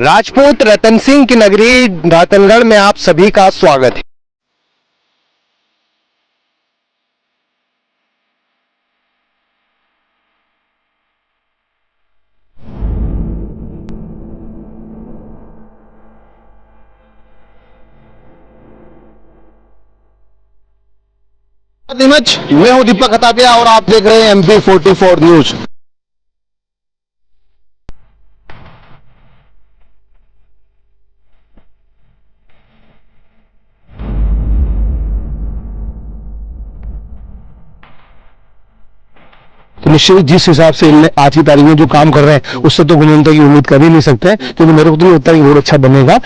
राजपूत रतन सिंह की नगरी रातनगढ़ में आप सभी का स्वागत है। मैं हूं दीपक खतापिया और आप देख रहे हैं MP44 न्यूज। तो निश्चित जिस हिसाब से आज की तारीख में जो काम कर रहे हैं उससे तो गुणवत्ता की उम्मीद कर ही नहीं सकते, क्योंकि मेरे को तो नहीं लगता कि रोड अच्छा बनेगा।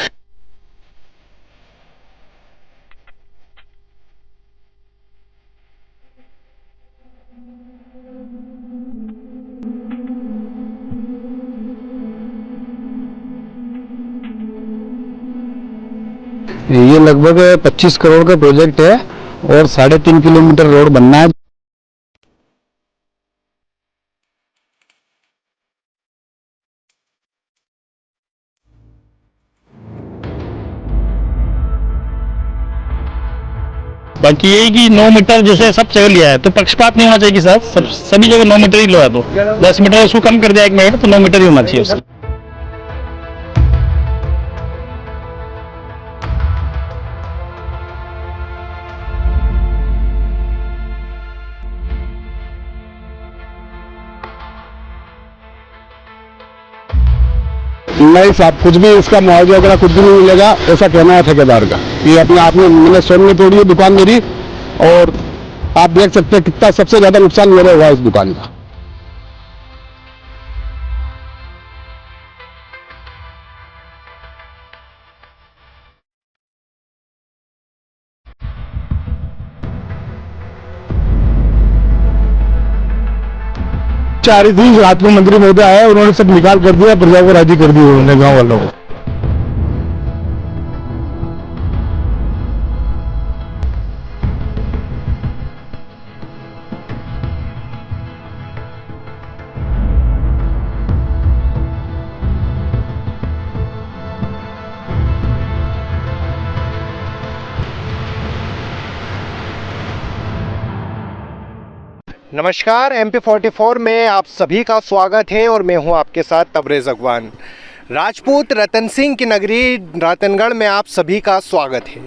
ये लगभग 25 करोड़ का प्रोजेक्ट है और 3.5 किलोमीटर रोड बनना है। बाकी यही कि 9 मीटर जैसे सब जगह लिया है तो पक्षपात नहीं होना चाहिए कि सभी जगह 9 मीटर ही लो है, तो 10 मीटर उसको कम कर दिया 1 मीटर, तो 9 मीटर ही होना चाहिए उसका। नहीं साहब, कुछ भी इसका मुआवजा वगैरह कुछ भी नहीं मिलेगा, ऐसा कहना है ठेकेदार का। ये अपने आप में मैंने स्वयं ने तोड़ी है दुकान मेरी, और आप देख सकते हैं कितना सबसे ज्यादा नुकसान मेरा हुआ इस दुकान का। चार दिन रात को मंत्री महोदय आए, उन्होंने सब निकाल कर दिया, प्रजा को राजी कर दिया उन्होंने, गाँव वालों को। नमस्कार, MP44 में आप सभी का स्वागत है और मैं हूं आपके साथ तबरेज़ अगवान। राजपूत रतन सिंह की नगरी रातनगढ़ में आप सभी का स्वागत है।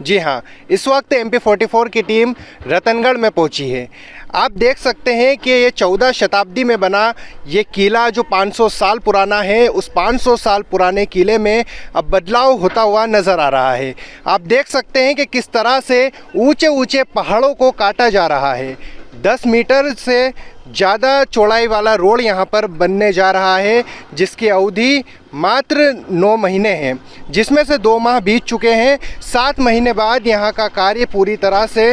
जी हां, इस वक्त MP44 की टीम रतनगढ़ में पहुंची है। आप देख सकते हैं कि ये 14 शताब्दी में बना ये किला जो 500 साल पुराना है, उस 500 साल पुराने किले में अब बदलाव होता हुआ नज़र आ रहा है। आप देख सकते हैं कि किस तरह से ऊंचे ऊंचे पहाड़ों को काटा जा रहा है। 10 मीटर से ज़्यादा चौड़ाई वाला रोड यहाँ पर बनने जा रहा है, जिसकी अवधि मात्र 9 महीने हैं, जिसमें से 2 माह बीत चुके हैं। 7 महीने बाद यहाँ का कार्य पूरी तरह से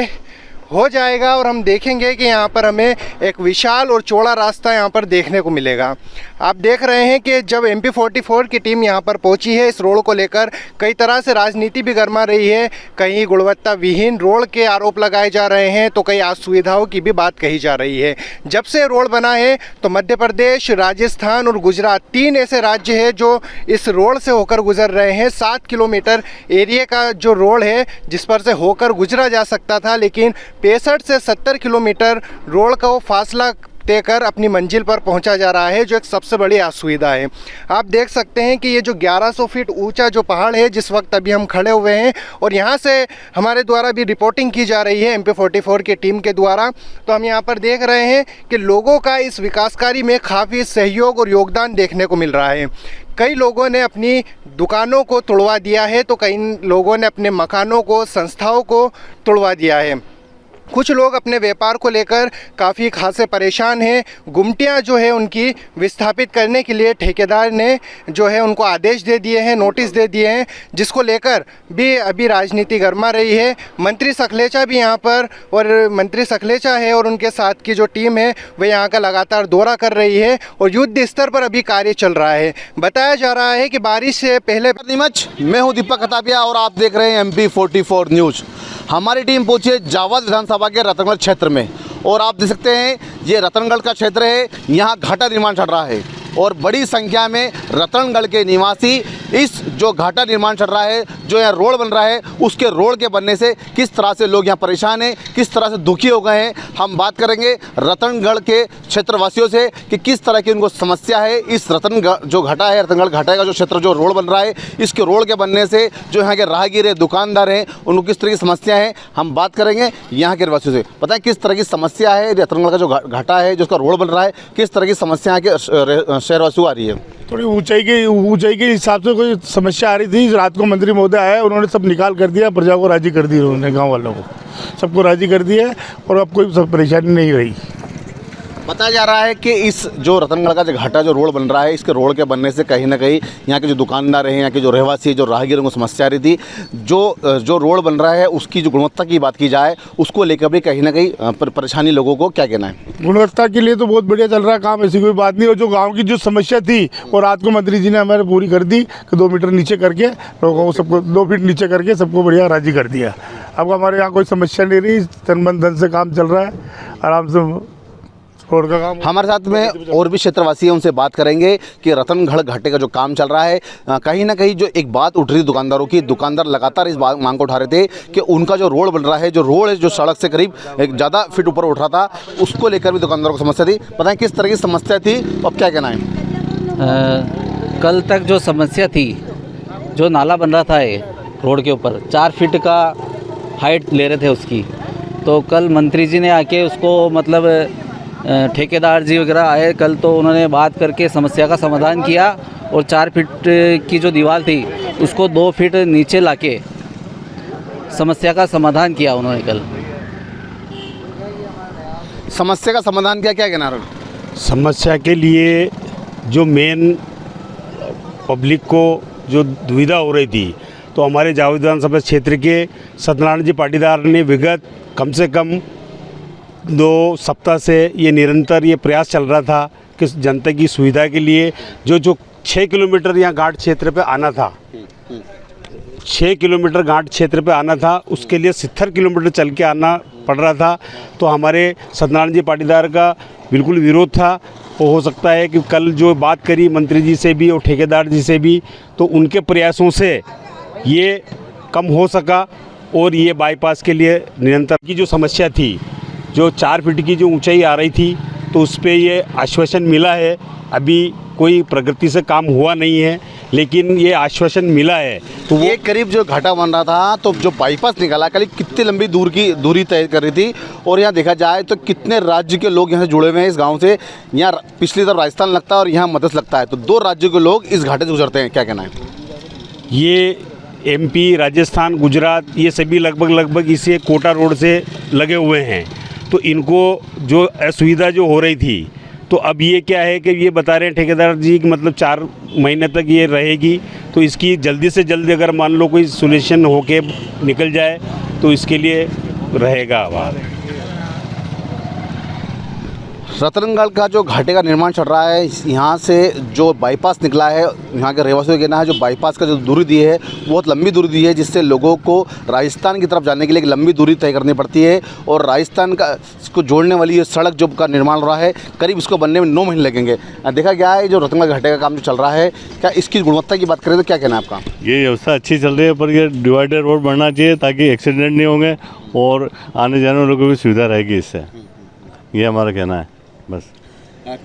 हो जाएगा और हम देखेंगे कि यहाँ पर हमें एक विशाल और चौड़ा रास्ता यहाँ पर देखने को मिलेगा। आप देख रहे हैं कि जब MP44 की टीम यहाँ पर पहुँची है, इस रोड को लेकर कई तरह से राजनीति भी गरमा रही है। कहीं गुणवत्ता विहीन रोड के आरोप लगाए जा रहे हैं, तो कई असुविधाओं की भी बात कही जा रही है। जब से रोड बना है तो मध्य प्रदेश, राजस्थान और गुजरात 3 ऐसे राज्य हैं जो इस रोड से होकर गुजर रहे हैं। 7 किलोमीटर एरिया का जो रोड है जिस पर से होकर गुजरा जा सकता था, लेकिन 65 से 70 किलोमीटर रोड का वो फासला तय कर अपनी मंजिल पर पहुंचा जा रहा है, जो एक सबसे बड़ी असुविधा है। आप देख सकते हैं कि ये जो 1100 फीट ऊंचा जो पहाड़ है, जिस वक्त अभी हम खड़े हुए हैं और यहाँ से हमारे द्वारा भी रिपोर्टिंग की जा रही है MP44 की टीम के द्वारा, तो हम यहाँ पर देख रहे हैं कि लोगों का इस विकास कार्य में काफ़ी सहयोग और योगदान देखने को मिल रहा है। कई लोगों ने अपनी दुकानों को तोड़वा दिया है, तो कई लोगों ने अपने मकानों को, संस्थाओं को तोड़वा दिया है। कुछ लोग अपने व्यापार को लेकर काफ़ी खासे परेशान हैं। गुमटियाँ जो है उनकी विस्थापित करने के लिए ठेकेदार ने जो है उनको आदेश दे दिए हैं, नोटिस दे दिए हैं, जिसको लेकर भी अभी राजनीति गरमा रही है। मंत्री सखलेचा भी यहाँ पर, और मंत्री सखलेचा है और उनके साथ की जो टीम है वह यहाँ का लगातार दौरा कर रही है और युद्ध स्तर पर अभी कार्य चल रहा है। बताया जा रहा है कि बारिश से पहले। मैं हूं दीपक खतापिया और आप देख रहे हैं MP44 न्यूज। हमारी टीम पहुंची है जावद विधानसभा के रतनगढ़ क्षेत्र में, और आप देख सकते हैं ये रतनगढ़ का क्षेत्र है। यहाँ घाटा निर्माण चल रहा है और बड़ी संख्या में रतनगढ़ के निवासी इस जो घाटा निर्माण चल रहा है, जो यहाँ रोड बन रहा है, उसके रोड के बनने से किस तरह से लोग यहाँ परेशान हैं, किस तरह से दुखी हो गए हैं। हम बात करेंगे रतनगढ़ के क्षेत्रवासियों से कि किस तरह की उनको समस्या है। इस रतनगढ़ जो घाटा है, रतनगढ़ घाटा का जो क्षेत्र जो रोड बन रहा है, इसके रोड के बनने से जो यहाँ के राहगीर है, दुकानदार हैं, उनको किस तरह की समस्या है, हम बात करेंगे यहाँ के रहवासियों से। पता है किस तरह की समस्या है रतनगढ़ का जो घाटा है, जो उसका रोड बन रहा है, किस तरह की समस्या यहाँ के शहरवासियों को आ रही है। थोड़ी ऊंचाई के हिसाब से कोई समस्या आ रही थी। रात को मंत्री महोदय आए, उन्होंने सब निकाल कर दिया, प्रजा को राजी कर दिया, उन्होंने गांव वालों को सबको राजी कर दिया और अब कोई सब परेशानी नहीं रही। बताया जा रहा है कि इस जो रतनगढ़ का जो घाटा जो रोड बन रहा है, इसके रोड के बनने से कहीं ना कहीं यहाँ के जो दुकानदार हैं, यहाँ के जो रहवासी, जो राहगीरों को समस्या आ रही थी। जो रोड बन रहा है उसकी जो गुणवत्ता की बात की जाए, उसको लेकर भी कहीं ना कहीं परेशानी लोगों को क्या कहना है। गुणवत्ता के लिए तो बहुत बढ़िया चल रहा है काम, ऐसी कोई बात नहीं। और जो गाँव की जो समस्या थी वो रात को मंत्री जी ने हमारे पूरी कर दी कि 2 मीटर नीचे करके लोगों को, सबको 2 फीट नीचे करके सबको बढ़िया राजी कर दिया। अब हमारे यहाँ कोई समस्या नहीं रही, तन मन धन से काम चल रहा है आराम से। रोड का काम हमारे साथ में और भी क्षेत्रवासी हैं, उनसे बात करेंगे कि रतनगढ़ घाटे का जो काम चल रहा है, कहीं ना कहीं जो एक बात उठ रही दुकानदारों की, दुकानदार लगातार इस मांग को उठा रहे थे कि उनका जो रोड बन रहा है, जो रोड है जो सड़क से करीब ज़्यादा फीट ऊपर उठ रहा था, उसको लेकर भी दुकानदारों को समस्या थी। पता है किस तरह की समस्या थी, अब क्या कहना है। कल तक जो समस्या थी, जो नाला बन रहा था ये रोड के ऊपर 4 फीट का हाइट ले रहे थे उसकी, तो कल मंत्री जी ने आके उसको मतलब ठेकेदार जी वगैरह आए कल, तो उन्होंने बात करके समस्या का समाधान किया और 4 फीट की जो दीवार थी उसको 2 फीट नीचे लाके समस्या का समाधान किया उन्होंने कल। समस्या का समाधान क्या कहना है। समस्या के लिए जो मेन पब्लिक को जो दुविधा हो रही थी, तो हमारे जावद विधानसभा क्षेत्र के सत्यनारायण जी पाटीदार ने विगत कम से कम 2 सप्ताह से ये निरंतर ये प्रयास चल रहा था कि जनता की सुविधा के लिए जो 6 किलोमीटर यहाँ घाट क्षेत्र पे आना था, 6 किलोमीटर घाट क्षेत्र पे आना था, उसके लिए 70 किलोमीटर चल के आना पड़ रहा था। तो हमारे सत्यनारायण जी पाटीदार का बिल्कुल विरोध था। वो हो सकता है कि कल जो बात करी मंत्री जी से भी और ठेकेदार जी से भी, तो उनके प्रयासों से ये कम हो सका और ये बाईपास के लिए निरंतर की जो समस्या थी, जो 4 फीट की जो ऊंचाई आ रही थी, तो उस पर ये आश्वासन मिला है। अभी कोई प्रगति से काम हुआ नहीं है, लेकिन ये आश्वासन मिला है। तो ये करीब जो घाटा बन रहा था, तो जो बाईपास निकाला, करीब कितनी लंबी दूरी तय कर रही थी। और यहाँ देखा जाए तो कितने राज्य के लोग यहाँ से जुड़े हुए हैं इस गाँव से। यहाँ पिछली तरफ राजस्थान लगता है और यहाँ मध्य लगता है, तो 2 राज्यों के लोग इस घाटे से गुजरते हैं। क्या कहना है। ये MP, राजस्थान, गुजरात, ये सभी लगभग इसे कोटा रोड से लगे हुए हैं। तो इनको जो असुविधा जो हो रही थी, तो अब ये क्या है कि ये बता रहे हैं ठेकेदार जी कि मतलब 4 महीने तक ये रहेगी। तो इसकी जल्दी से जल्दी अगर मान लो कोई सोल्यूशन होके निकल जाए तो इसके लिए रहेगा आभार। रतनगढ़ का जो घाटे का निर्माण चल रहा है, यहाँ से जो बाईपास निकला है, यहाँ के रहवासियों का कहना है जो बाईपास का जो दूरी दी है बहुत लंबी दूरी दी है, जिससे लोगों को राजस्थान की तरफ जाने के लिए एक लंबी दूरी तय करनी पड़ती है। और राजस्थान का इसको जोड़ने वाली ये सड़क जो का निर्माण हो रहा है, करीब इसको बनने में 9 महीने लगेंगे। देखा गया है जो रतनगढ़ घाटे का काम जो चल रहा है, क्या इसकी गुणवत्ता की बात करें तो क्या कहना है आपका। ये व्यवस्था अच्छी चल रही है, पर ये डिवाइडर रोड बनना चाहिए ताकि एक्सीडेंट नहीं होंगे और आने जाने वालों को भी सुविधा रहेगी इससे। ये हमारा कहना है बस।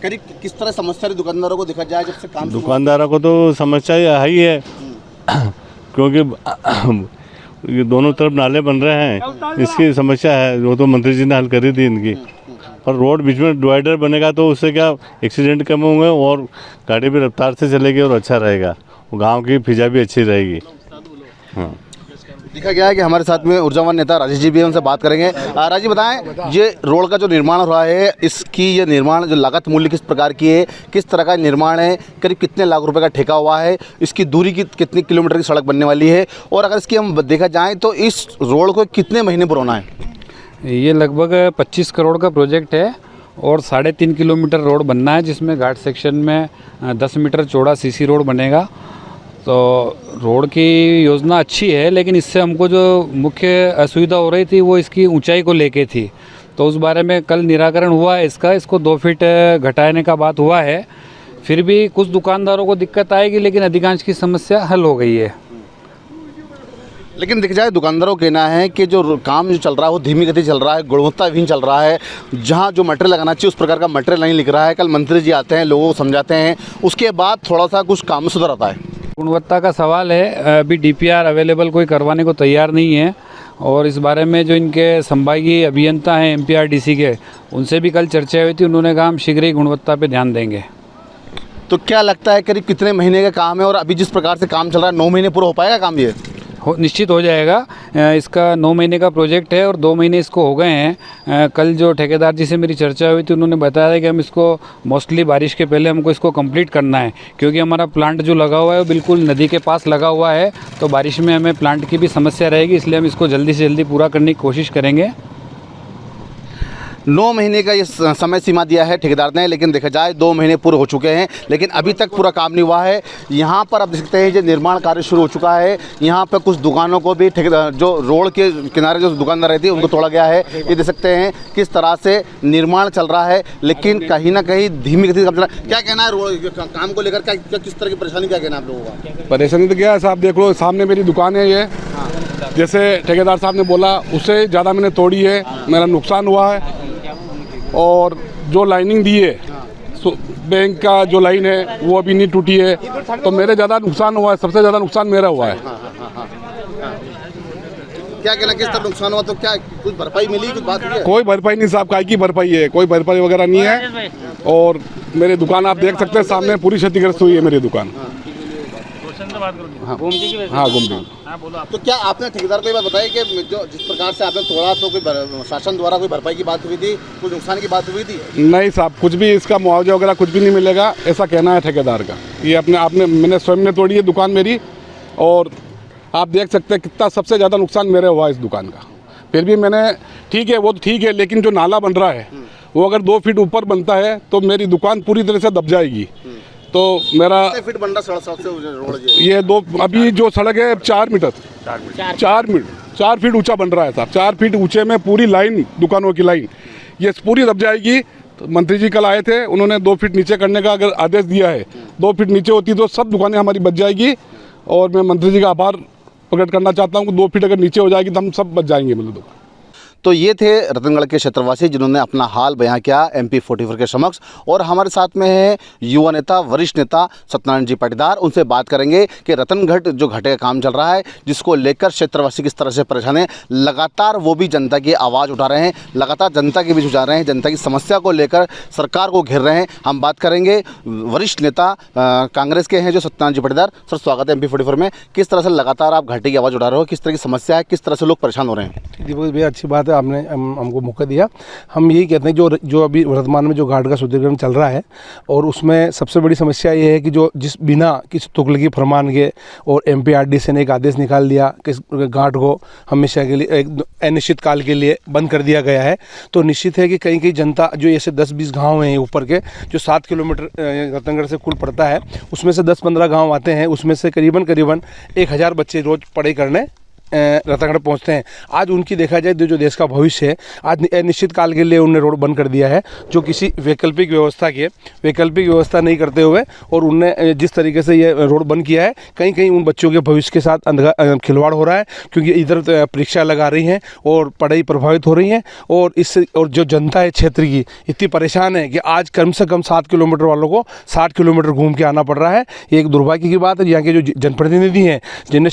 करीब किस तरह समस्या रही दुकानदारों को देखा जाए जब से काम। दुकानदारों को तो समस्या है ही है, क्योंकि ये दोनों तरफ नाले बन रहे हैं, इसकी समस्या है। वो तो मंत्री जी ने हल करी थी इनकी। और रोड बीच में डिवाइडर बनेगा तो उससे क्या एक्सीडेंट कम होंगे और गाड़ी भी रफ्तार से चलेगी और अच्छा रहेगा, गाँव की फिजा भी अच्छी रहेगी। हाँ, देखा गया है कि हमारे साथ में ऊर्जावान नेता राजेश जी भी हैं, उनसे बात करेंगे। राजेश जी बताएं, ये रोड का जो निर्माण हो रहा है, इसकी ये निर्माण जो लागत मूल्य किस प्रकार की है, किस तरह का निर्माण है, करीब कितने लाख रुपए का ठेका हुआ है, इसकी दूरी की कितनी किलोमीटर की सड़क बनने वाली है, और अगर इसकी हम देखा जाए तो इस रोड को कितने महीने पर होना है। ये लगभग 25 करोड़ का प्रोजेक्ट है और 3.5 किलोमीटर रोड बनना है, जिसमें घाट सेक्शन में 10 मीटर चौड़ा CC रोड बनेगा। तो रोड की योजना अच्छी है, लेकिन इससे हमको जो मुख्य असुविधा हो रही थी वो इसकी ऊंचाई को लेके थी। तो उस बारे में कल निराकरण हुआ है इसको 2 फीट घटाने का बात हुआ है। फिर भी कुछ दुकानदारों को दिक्कत आएगी, लेकिन अधिकांश की समस्या हल हो गई है। लेकिन देखा जाए दुकानदारों का कहना है कि जो काम जो चल रहा है वो धीमी गति चल रहा है, गुणवत्ताहीन चल रहा है। जहां जो मटेरियल लगाना चाहिए उस प्रकार का मटेरियल नहीं लिख रहा है। कल मंत्री जी आते हैं, लोगों को समझाते हैं, उसके बाद थोड़ा सा कुछ काम में सुधार आता है। गुणवत्ता का सवाल है, अभी डीपीआर अवेलेबल कोई करवाने को तैयार नहीं है, और इस बारे में जो इनके संभागीय अभियंता हैं एमपीआरडीसी के, उनसे भी कल चर्चा हुई थी। उन्होंने कहा हम शीघ्र ही गुणवत्ता पे ध्यान देंगे। तो क्या लगता है करीब कितने महीने का काम है, और अभी जिस प्रकार से काम चल रहा है 9 महीने पूरा हो पाएगा काम? ये निश्चित हो जाएगा। इसका 9 महीने का प्रोजेक्ट है और 2 महीने इसको हो गए हैं। कल जो ठेकेदार जी से मेरी चर्चा हुई थी, उन्होंने बताया कि हम इसको मोस्टली बारिश के पहले हमको इसको कंप्लीट करना है, क्योंकि हमारा प्लांट जो लगा हुआ है वो बिल्कुल नदी के पास लगा हुआ है, तो बारिश में हमें प्लांट की भी समस्या रहेगी, इसलिए हम इसको जल्दी से जल्दी पूरा करने की कोशिश करेंगे। 9 महीने का ये समय सीमा दिया है ठेकेदार ने, लेकिन देखा जाए 2 महीने पूरे हो चुके हैं, लेकिन अभी तक पूरा काम नहीं हुआ है। यहाँ पर आप देख सकते हैं जो निर्माण कार्य शुरू हो चुका है। यहाँ पर कुछ दुकानों को भी ठेकेदार जो रोड के किनारे जो दुकानदार रहती है उनको तोड़ा गया है। ये देख सकते हैं किस तरह से निर्माण चल रहा है, लेकिन कहीं ना कहीं धीमी गति से काम चल रहा है। क्या कहना है काम को लेकर, क्या किस तरह की परेशानी, क्या कहना है आप लोगों का? परेशानी तो क्या है साहब, देख लो सामने मेरी दुकान है ये, जैसे ठेकेदार साहब ने बोला उससे ज़्यादा मैंने तोड़ी है, मेरा नुकसान हुआ है। और जो लाइनिंग दी है बैंक का जो लाइन है वो अभी नहीं टूटी है, तो मेरे ज़्यादा नुकसान हुआ है, सबसे ज़्यादा नुकसान मेरा हुआ है। क्या कहना, किस तरह नुकसान हुआ? तो क्या कुछ भरपाई मिली, कुछ बात हुई है? कोई भरपाई नहीं साहब, काय की भरपाई है, कोई भरपाई वगैरह नहीं है। और मेरी दुकान आप देख सकते हैं सामने पूरी क्षतिग्रस्त हुई है मेरी दुकान। हाँ घूमती। तो क्या आपने ठेकेदार को ये बात बताई कि जो जिस प्रकार से आपने तोड़ा, तो कोई शासन द्वारा कोई भरपाई की बात हुई थी, कुछ नुकसान की बात हुई थी? नहीं साहब, कुछ भी इसका मुआवजा वगैरह कुछ भी नहीं मिलेगा, ऐसा कहना है ठेकेदार का। ये मैंने स्वयं ने तोड़ी है दुकान मेरी, और आप देख सकते हैं कितना सबसे ज़्यादा नुकसान मेरे हुआ इस दुकान का। फिर भी मैंने ठीक है, वो तो ठीक है, लेकिन जो नाला बन रहा है वो अगर 2 फीट ऊपर बनता है तो मेरी दुकान पूरी तरह से दब जाएगी। तो मेरा फीट बन रहा रोड ये अभी जो सड़क है 4 फीट ऊंचा बन रहा है साहब। 4 फीट ऊंचे में पूरी लाइन, दुकानों की लाइन ये पूरी दब जाएगी। तो मंत्री जी कल आए थे, उन्होंने 2 फीट नीचे करने का अगर आदेश दिया है, 2 फीट नीचे होती तो सब दुकानें हमारी बच जाएगी। और मैं मंत्री जी का आभार प्रकट करना चाहता हूँ कि 2 फीट अगर नीचे हो जाएगी तो हम सब बच जाएंगे मतलब दुकान। तो ये थे रतनगढ़ के क्षेत्रवासी जिन्होंने अपना हाल बयां किया MP 44 के समक्ष। और हमारे साथ में है युवा नेता, वरिष्ठ नेता सत्यनारायण जी पाटीदार। उनसे बात करेंगे कि रतनगढ़ जो घाटे का काम चल रहा है, जिसको लेकर क्षेत्रवासी किस तरह से परेशान है। लगातार वो भी जनता की आवाज़ उठा रहे हैं, लगातार जनता के बीच उठा रहे हैं, जनता की समस्या को लेकर सरकार को घेर रहे हैं। हम बात करेंगे वरिष्ठ नेता कांग्रेस के हैं जो सत्यनारायण जी पाटीदार। सर, स्वागत है MP 44 में। किस तरह से लगातार आप घाटे की आवाज़ उठा रहे हो, किस तरह की समस्या है, किस तरह से लोग परेशान हो रहे हैं? दीपक भैया, अच्छी बात है, आपने हमको मौका दिया। हम यही कहते हैं जो अभी वर्तमान में जो घाट का सुदृढ़ीकरण चल रहा है, और उसमें सबसे बड़ी समस्या ये है कि जो जिस बिना किसी तुगलकी फरमान के और MPRDC ने एक आदेश निकाल दिया कि इस घाट को हमेशा के लिए एक अनिश्चित काल के लिए बंद कर दिया गया है। तो निश्चित है कि कहीं कहीं जनता जो ऐसे 10-20 गाँव हैं ऊपर के, जो 7 किलोमीटर रतनगढ़ से कुल पड़ता है, उसमें से 10-15 गाँव आते हैं। उसमें से करीबन 1000 बच्चे रोज़ पढ़ाई करने रतनगढ़ पहुंचते हैं। आज उनकी देखा जाए जो देश का भविष्य है, आज निश्चित काल के लिए उन्हें रोड बंद कर दिया है, जो किसी वैकल्पिक व्यवस्था नहीं करते हुए, और उनने जिस तरीके से ये रोड बंद किया है, कहीं कहीं उन बच्चों के भविष्य के साथ खिलवाड़ हो रहा है, क्योंकि इधर परीक्षा लगा रही हैं और पढ़ाई प्रभावित हो रही हैं। और जो जनता है क्षेत्र की इतनी परेशान है कि आज कम से कम 7 किलोमीटर वालों को 60 किलोमीटर घूम के आना पड़ रहा है। ये एक दुर्भाग्य की बात है। यहाँ के जो जनप्रतिनिधि हैं, जिन्हें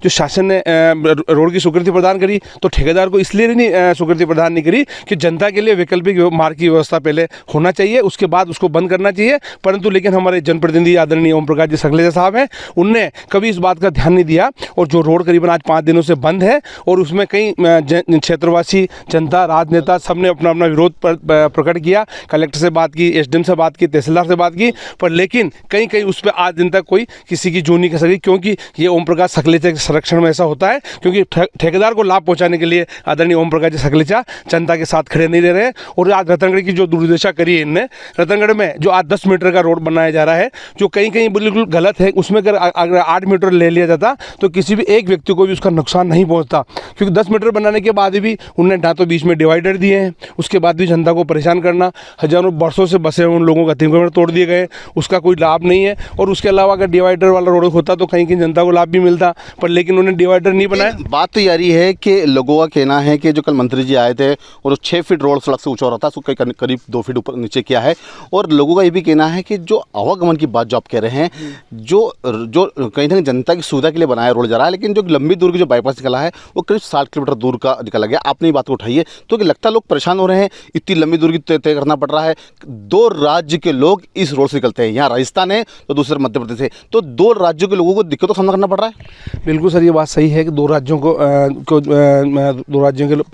शासन ने रोड की स्वीकृति प्रदान करी, तो ठेकेदार को इसलिए नहीं स्वीकृति प्रदान नहीं करी कि जनता के लिए वैकल्पिक मार्ग की व्यवस्था पहले होना चाहिए, उसके बाद उसको बंद करना चाहिए। परंतु लेकिन हमारे जनप्रतिनिधि आदरणीय ओम प्रकाश जी सकलेचा साहब हैं, उनने कभी इस बात का ध्यान नहीं दिया। और जो रोड करीबन आज 5 दिनों से बंद है, और उसमें कई क्षेत्रवासी, जनता, राजनेता सबने अपना अपना विरोध प्रकट किया। कलेक्टर से बात की, SDM से बात की, तहसीलदार से बात की, पर लेकिन कहीं कहीं उस पर आज दिन तक कोई किसी की जू नहीं कर सकी, क्योंकि ये ओम प्रकाश सकलेचा के संरक्षण में ऐसा होता है, क्योंकि ठेकेदार को लाभ पहुंचाने के लिए आदरणीय ओम प्रकाश जी सकलेचा जनता के साथ खड़े नहीं रह रहे हैं। और आज रतनगढ़ की जो दुर्दशा करी है इनने, रतनगढ़ में जो आज 10 मीटर का रोड बनाया जा रहा है जो कहीं कहीं बिल्कुल गलत है, उसमें अगर 8 मीटर ले लिया जाता तो किसी भी एक व्यक्ति को भी उसका नुकसान नहीं पहुंचता, क्योंकि 10 मीटर बनाने के बाद भी उनने ना तो बीच में डिवाइडर दिए हैं, उसके बाद भी जनता को परेशान करना, हजारों बरसों से बसे हुए उन लोगों का अतिक्रमण तोड़ दिए गए, उसका कोई लाभ नहीं है। और उसके अलावा अगर डिवाइडर वाला रोड होता तो कहीं कहीं जनता को लाभ भी मिलता, पर लेकिन उन्होंने डिवाइडर नहीं बनाया। बात तो यारी है कि लोगों का कहना है कि जो कल मंत्री जी आए थे और 6 फीट रोड सड़क से ऊंचा हो रहा था उसको करीब 2 फीट ऊपर नीचे किया है। और लोगों का ये भी कहना है कि जो आवागमन की बात जो आप कह रहे हैं, जो कहीं ना कहीं जनता की सुविधा के लिए बनाया रोड जा रहा है, लेकिन जो लंबी दूर की जो बाईपास निकला है वो करीब 60 किलोमीटर दूर का निकला गया। आपने ये बात को उठाई है तो कि लगता है लोग परेशान हो रहे हैं, इतनी लंबी दूर की तय करना पड़ रहा है। 2 राज्य के लोग इस रोड से निकलते हैं, यहाँ राजस्थान है तो दूसरे मध्य प्रदेश है, तो 2 राज्यों के लोगों को दिक्कतों का सामना करना पड़ रहा है। बिल्कुल सर, ये बात सही है कि 2 राज्यों के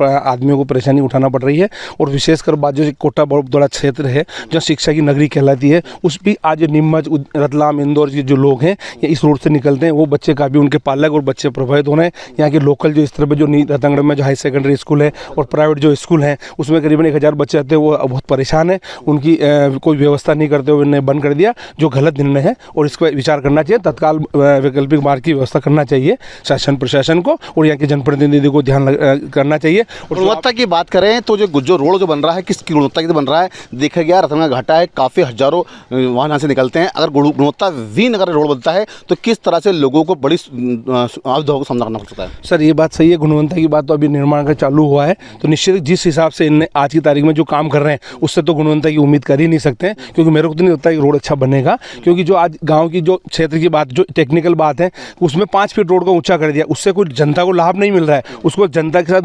आदमियों को परेशानी उठाना पड़ रही है। और विशेषकर बात जो कोटा बहुत बड़ा क्षेत्र है जो शिक्षा की नगरी कहलाती है, उस भी आज नीमच, रतलाम, इंदौर के जो लोग हैं ये इस रोड से निकलते हैं, वो बच्चे काफ़ी उनके पालक और बच्चे प्रभावित हो रहे हैं। यहाँ के लोकल जो इस तरह पे जो रतनगढ़ में जो हाई सेकेंडरी स्कूल है और प्राइवेट जो स्कूल हैं उसमें करीबन 1000 बच्चे आते हैं, वो बहुत परेशान है। उनकी कोई व्यवस्था नहीं करते हुए उन्हें बंद कर दिया, जो गलत निर्णय है और इस पर विचार करना चाहिए। तत्काल वैकल्पिक मार्ग की व्यवस्था करना चाहिए शासन प्रशासन को और यहाँ के जनप्रतिनिधि को ध्यान करना चाहिए। और गुणवत्ता की बात करें तो जो रोड जो बन रहा है किसकी गुणवत्ता की बन रहा है, देखा गया रतनगढ़ घाटा है, काफ़ी हजारों वाहन यहाँ से निकलते हैं। अगर गुणवत्ताहीन अगर रोड बनता है तो किस तरह से लोगों को बड़ी आपदाओं का सामना करना पड़ सकता है। सर ये बात सही है, गुणवत्ता की बात तो अभी निर्माण का चालू हुआ है, तो निश्चित जिस हिसाब से इनने आज की तारीख में जो काम कर रहे हैं उससे तो गुणवत्ता की उम्मीद कर ही नहीं सकते हैं, क्योंकि मेरे को तो नहीं लगता कि रोड अच्छा बनेगा। क्योंकि जो आज गाँव की जो क्षेत्र की बात, जो टेक्निकल बात है, उसमें 5 फीट रोड को ऊंचा कर दिया, उससे कोई जनता को लाभ नहीं मिल रहा है, उसको जनता के साथ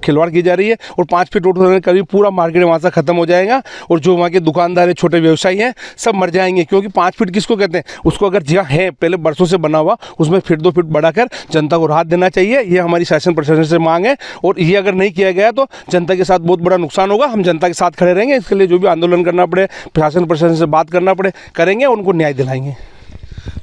खिलवाड़ की जा रही है। और 5 फीट रोड होने कभी पूरा मार्केट वहाँ से खत्म हो जाएगा और जो वहाँ के दुकानदार है, छोटे व्यवसायी हैं, सब मर जाएंगे। क्योंकि 5 फीट किसको कहते हैं, उसको अगर जहाँ है पहले बरसों से बना हुआ उसमें फीट 2 फीट बढ़ाकर जनता को राहत देना चाहिए। ये हमारी शासन प्रशासन से मांग है और ये अगर नहीं किया गया तो जनता के साथ बहुत बड़ा नुकसान होगा। हम जनता के साथ खड़े रहेंगे, इसके लिए जो भी आंदोलन करना पड़े, शासन प्रशासन से बात करना पड़े, करेंगे, उनको न्याय दिलाएंगे।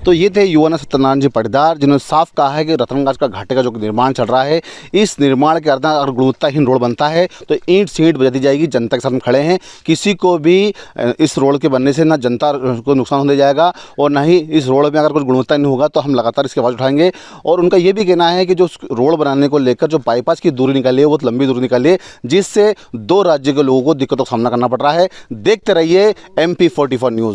तो ये थे युवा सत्यनारायण जी पाटीदार, जिन्होंने साफ कहा है कि रतनगढ़ का घाटे का जो निर्माण चल रहा है, इस निर्माण के अर्थ अगर गुणवत्ताहीन रोड बनता है तो ईंट सींट बजा दी जाएगी। जनता के साथ हम खड़े हैं, किसी को भी इस रोड के बनने से ना जनता को नुकसान होने जाएगा और ना ही इस रोड में अगर कुछ गुणवत्ता नहीं होगा तो हम लगातार इसकी आवाज़ उठाएंगे। और उनका ये भी कहना है कि जो रोड बनाने को लेकर जो बाईपास की दूरी निकाली है, बहुत लंबी दूरी निकाली है, जिससे 2 राज्य के लोगों को दिक्कतों का सामना करना पड़ रहा है। देखते रहिए MP44 न्यूज़।